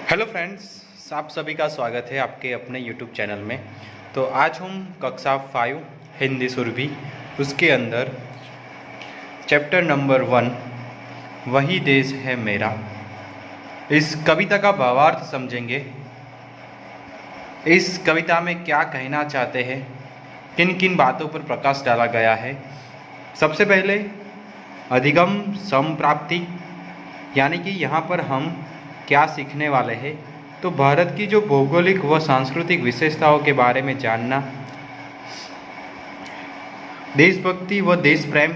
Hello friends, आप सभी का स्वागत है आपके अपने यूट्यूब चैनल में। तो आज हम कक्षा 5 हिंदी सुरभि उसके अंदर चैप्टर नंबर 1 वही देश है मेरा, इस कविता का भावार्थ समझेंगे। इस कविता में क्या कहना चाहते हैं, किन किन बातों पर प्रकाश डाला गया है। सबसे पहले अधिगम समप्राप्ति, यानी कि यहाँ पर हम क्या सीखने वाले हैं। तो भारत की जो भौगोलिक व सांस्कृतिक विशेषताओं के बारे में जानना, देशभक्ति व देश प्रेम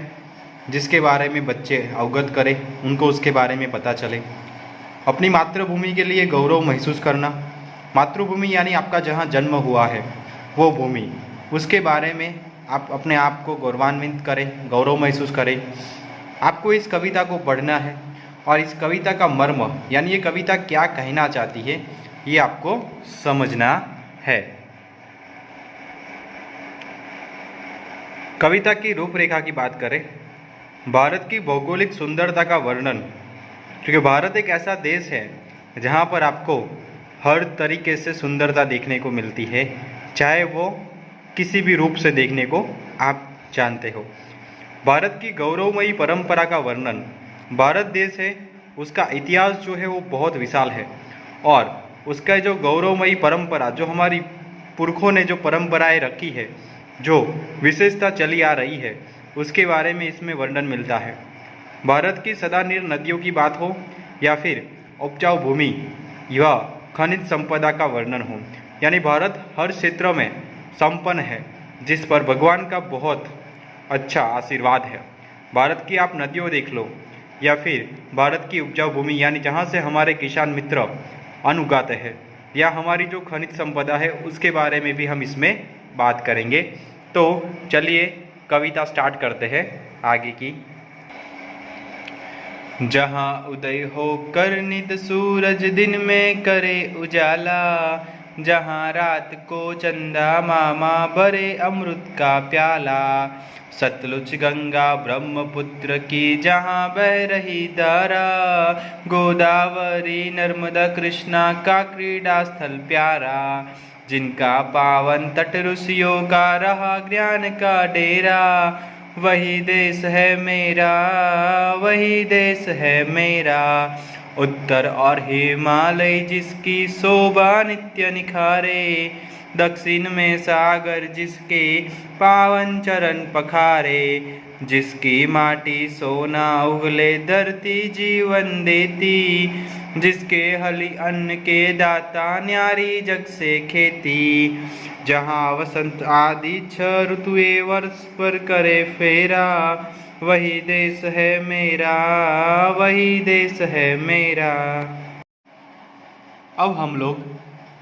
जिसके बारे में बच्चे अवगत करें, उनको उसके बारे में पता चले। अपनी मातृभूमि के लिए गौरव महसूस करना, मातृभूमि यानी आपका जहाँ जन्म हुआ है वो भूमि, उसके बारे में आप अपने आप को गौरवान्वित करें, गौरव महसूस करें। आपको इस कविता को पढ़ना है और इस कविता का मर्म यानी ये कविता क्या कहना चाहती है ये आपको समझना है। कविता की रूपरेखा की बात करें, भारत की भौगोलिक सुंदरता का वर्णन, क्योंकि भारत एक ऐसा देश है जहाँ पर आपको हर तरीके से सुंदरता देखने को मिलती है, चाहे वो किसी भी रूप से देखने को आप जानते हो। भारत की गौरवमयी परंपरा का वर्णन, भारत देश है उसका इतिहास जो है वो बहुत विशाल है और उसका जो गौरवमयी परंपरा, जो हमारी पुरखों ने जो परंपराएं रखी है, जो विशेषता चली आ रही है, उसके बारे में इसमें वर्णन मिलता है। भारत की सदानीर नदियों की बात हो या फिर उपजाऊ भूमि या खनिज संपदा का वर्णन हो, यानी भारत हर क्षेत्र में संपन्न है जिस पर भगवान का बहुत अच्छा आशीर्वाद है। भारत की आप नदियों देख लो या फिर भारत की उपजाऊ भूमि यानी जहाँ से हमारे किसान मित्र अन्न उगाते हैं, या हमारी जो खनिज संपदा है उसके बारे में भी हम इसमें बात करेंगे। तो चलिए कविता स्टार्ट करते हैं आगे की। जहाँ उदय होकर नित सूरज दिन में करे उजाला, जहाँ रात को चंदा मामा भरे अमृत का प्याला, सतलुज गंगा ब्रह्मपुत्र की जहाँ बह रही धारा, गोदावरी नर्मदा कृष्णा का क्रीड़ा स्थल प्यारा, जिनका पावन तट ऋषियों का रहा ज्ञान का डेरा, वही देश है मेरा, वही देश है मेरा, उत्तर और हिमालय जिसकी शोभा नित्य निखारे, दक्षिण में सागर जिसके पावन चरण पखारे, जिसकी माटी सोना उगले धरती जीवन देती, जिसके हली अन्न के दाता न्यारी जग से खेती, जहाँ वसंत आदि 6 ऋतुएं वर्ष पर करे फेरा, वही देश है मेरा, वही देश है मेरा। अब हम लोग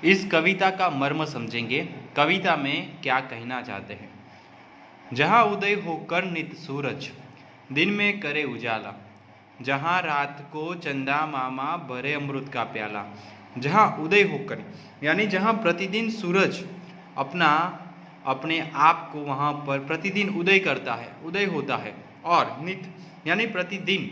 इस कविता का मर्म समझेंगे, कविता में क्या कहना चाहते हैं। जहाँ उदय होकर नित सूरज दिन में करे उजाला, जहाँ रात को चंदा मामा भरे अमृत का प्याला। जहाँ उदय होकर यानी जहाँ प्रतिदिन सूरज अपने आप को वहाँ पर प्रतिदिन उदय करता है, उदय होता है, और नित यानी प्रतिदिन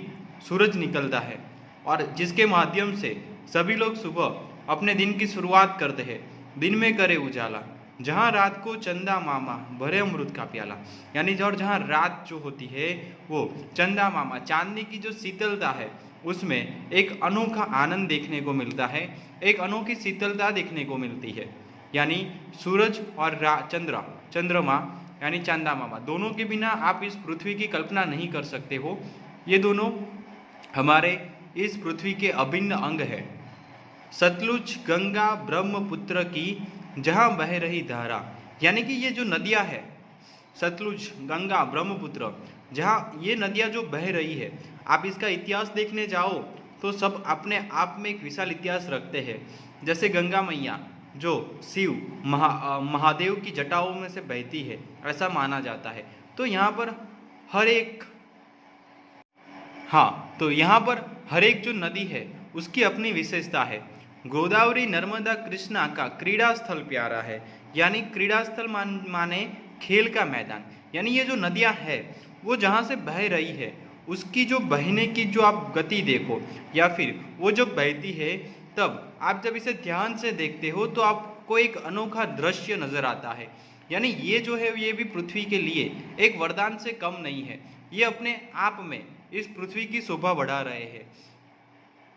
सूरज निकलता है और जिसके माध्यम से सभी लोग सुबह अपने दिन की शुरुआत करते हैं। दिन में करे उजाला, जहाँ रात को चंदा मामा भरे अमृत का प्याला, यानी और जहाँ रात जो होती है वो चंदा मामा चांदनी की जो शीतलता है उसमें एक अनोखा आनंद देखने को मिलता है, एक अनोखी शीतलता देखने को मिलती है। यानी सूरज और चंद्रमा यानी चंदा मामा दोनों के बिना आप इस पृथ्वी की कल्पना नहीं कर सकते हो। ये दोनों हमारे इस पृथ्वी के अभिन्न अंग है। सतलुज गंगा ब्रह्मपुत्र की जहाँ बह रही धारा, यानी कि ये जो नदियाँ है सतलुज गंगा ब्रह्मपुत्र, जहाँ ये नदियाँ जो बह रही है, आप इसका इतिहास देखने जाओ तो सब अपने आप में एक विशाल इतिहास रखते हैं। जैसे गंगा मैया जो शिव महादेव की जटाओं में से बहती है ऐसा माना जाता है। तो यहाँ पर यहाँ पर हर एक जो नदी है उसकी अपनी विशेषता है। गोदावरी नर्मदा कृष्णा का क्रीड़ा स्थल प्यारा है, यानी क्रीड़ा स्थल माने खेल का मैदान, यानी ये जो नदियाँ है वो जहाँ से बह रही है उसकी जो बहने की जो आप गति देखो या फिर वो जो बहती है तब आप जब इसे ध्यान से देखते हो तो आपको एक अनोखा दृश्य नजर आता है। यानी ये जो है ये भी पृथ्वी के लिए एक वरदान से कम नहीं है। ये अपने आप में इस पृथ्वी की शोभा बढ़ा रहे हैं।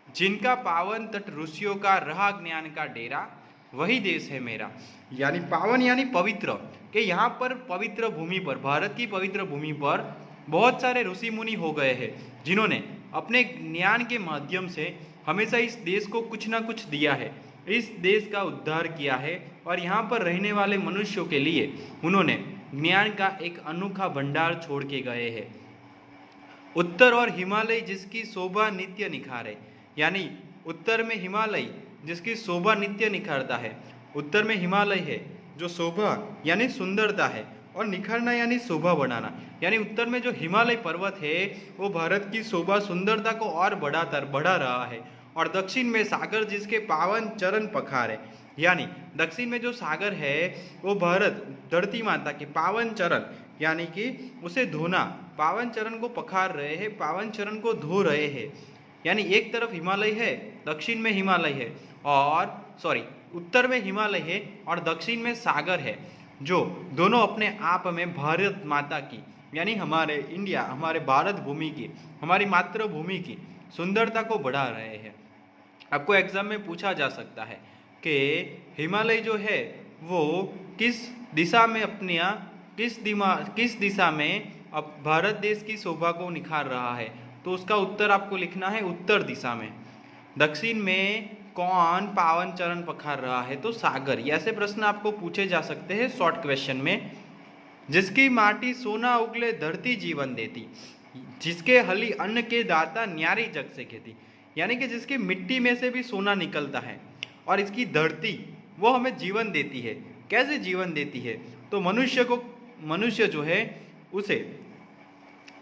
जिनका पावन तट ऋषियों का रहा ज्ञान का डेरा, वही देश है मेरा। यानी पावन यानी पवित्र, कि यहाँ पर पवित्र भूमि पर, भारत की पवित्र भूमि पर बहुत सारे ऋषि मुनि हो गए हैं जिन्होंने अपने ज्ञान के माध्यम से हमेशा इस देश को कुछ ना कुछ दिया है, इस देश का उद्धार किया है और यहाँ पर रहने वाले मनुष्यों के लिए उन्होंने ज्ञान का एक अनोखा भंडार छोड़ के गए हैं। उत्तर और हिमालय जिसकी शोभा नित्य निखारे, यानी उत्तर में हिमालय जिसकी शोभा नित्य निखारता है। उत्तर में हिमालय है जो शोभा यानी सुंदरता है और निखारना यानी शोभा बढ़ाना, यानी उत्तर में जो हिमालय पर्वत है वो भारत की शोभा सुंदरता को और बढ़ा रहा है। और दक्षिण में सागर जिसके पावन चरण पखारे, यानी दक्षिण में जो सागर है वो भारत धरती माता के पावन चरण यानी कि उसे धोना, पावन चरण को पखार रहे हैं, पावन चरण को धो रहे हैं। यानी एक तरफ हिमालय है, दक्षिण में हिमालय है और उत्तर में हिमालय है और दक्षिण में सागर है, जो दोनों अपने आप में भारत माता की यानी हमारे इंडिया, हमारे भारत भूमि की, हमारी मातृभूमि की सुंदरता को बढ़ा रहे हैं। आपको एग्जाम में पूछा जा सकता है कि हिमालय जो है वो किस दिशा में किस दिशा में अब भारत देश की शोभा को निखार रहा है, तो उसका उत्तर आपको लिखना है उत्तर दिशा में। दक्षिण में कौन पावन चरण पखार रहा है, तो सागर। ऐसे प्रश्न आपको पूछे जा सकते हैं शॉर्ट क्वेश्चन में। जिसकी माटी सोना उगले धरती जीवन देती, जिसके हली अन्न के दाता न्यारी जग से खेती, यानी कि जिसकी मिट्टी में से भी सोना निकलता है और इसकी धरती वो हमें जीवन देती है। कैसे जीवन देती है, तो मनुष्य जो है उसे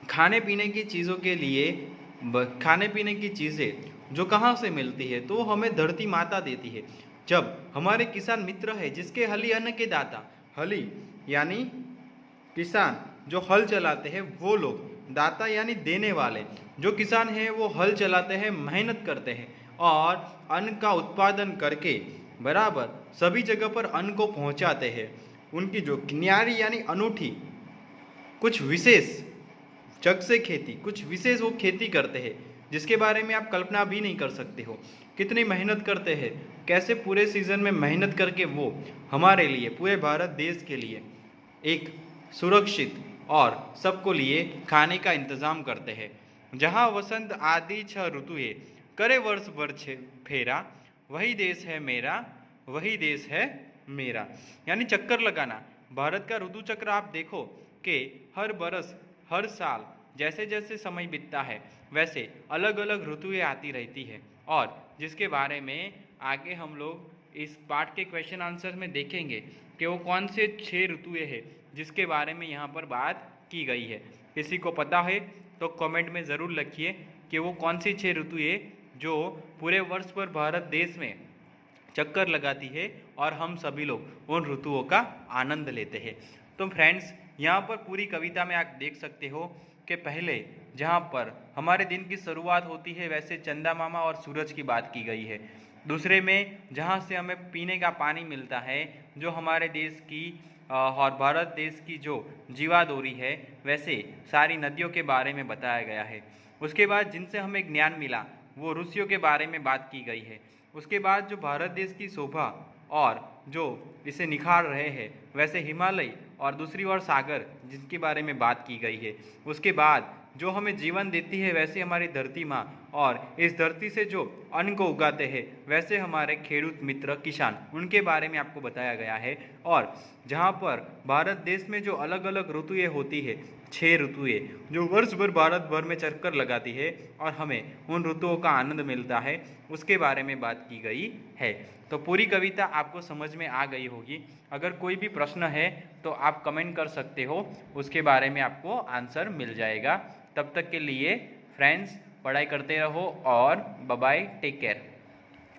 खाने पीने की चीज़ों के लिए, खाने पीने की चीज़ें जो कहाँ से मिलती है, तो हमें धरती माता देती है। जब हमारे किसान मित्र है जिसके हली अन्न के दाता, हली यानी किसान जो हल चलाते हैं वो लोग, दाता यानी देने वाले, जो किसान हैं वो हल चलाते हैं, मेहनत करते हैं और अन्न का उत्पादन करके बराबर सभी जगह पर अन्न को पहुंचाते हैं। उनकी जो न्यारी यानी अनूठी, कुछ विशेष जग से खेती, कुछ विशेष वो खेती करते हैं जिसके बारे में आप कल्पना भी नहीं कर सकते हो। कितनी मेहनत करते हैं, कैसे पूरे सीजन में मेहनत करके वो हमारे लिए, पूरे भारत देश के लिए एक सुरक्षित और सबको लिए खाने का इंतजाम करते हैं। जहाँ वसंत आदि 6 ऋतुएं करे वर्ष भर फेरा, वही देश है मेरा, वही देश है मेरा। यानी चक्कर लगाना, भारत का ऋतु चक्र आप देखो कि हर बरस, हर साल जैसे जैसे समय बीतता है वैसे अलग अलग ऋतुएं आती रहती है, और जिसके बारे में आगे हम लोग इस पार्ट के क्वेश्चन आंसर में देखेंगे कि वो कौन से 6 ऋतुएं हैं जिसके बारे में यहाँ पर बात की गई है। किसी को पता है तो कमेंट में ज़रूर लिखिए कि वो कौन सी 6 ऋतुएं जो पूरे वर्ष पर भारत देश में चक्कर लगाती है और हम सभी लोग उन ऋतुओं का आनंद लेते हैं। तो फ्रेंड्स, यहाँ पर पूरी कविता में आप देख सकते हो कि पहले जहाँ पर हमारे दिन की शुरुआत होती है वैसे चंदा मामा और सूरज की बात की गई है। दूसरे में जहाँ से हमें पीने का पानी मिलता है, जो हमारे देश की और भारत देश की जो जीवादोरी है, वैसे सारी नदियों के बारे में बताया गया है। उसके बाद जिनसे हमें ज्ञान मिला वो ऋषियों के बारे में बात की गई है। उसके बाद जो भारत देश की शोभा और जो इसे निखार रहे हैं वैसे हिमालय और दूसरी ओर सागर जिनके बारे में बात की गई है। उसके बाद जो हमें जीवन देती है वैसे हमारी धरती माँ, और इस धरती से जो अन्न को उगाते हैं वैसे हमारे खेडूत मित्र किसान, उनके बारे में आपको बताया गया है। और जहाँ पर भारत देश में जो अलग अलग ऋतुएं होती है, 6 ऋतुएं जो वर्ष भर भारत भर में चक्कर लगाती है और हमें उन ऋतुओं का आनंद मिलता है, उसके बारे में बात की गई है। तो पूरी कविता आपको समझ में आ गई होगी। अगर कोई भी प्रश्न है तो आप कमेंट कर सकते हो, उसके बारे में आपको आंसर मिल जाएगा। तब तक के लिए फ्रेंड्स, पढ़ाई करते रहो और बाय बाय, टेक केयर।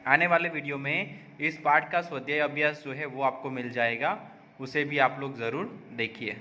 आने वाले वीडियो में इस पाठ का स्वाध्याय अभ्यास जो है वो आपको मिल जाएगा, उसे भी आप लोग ज़रूर देखिए।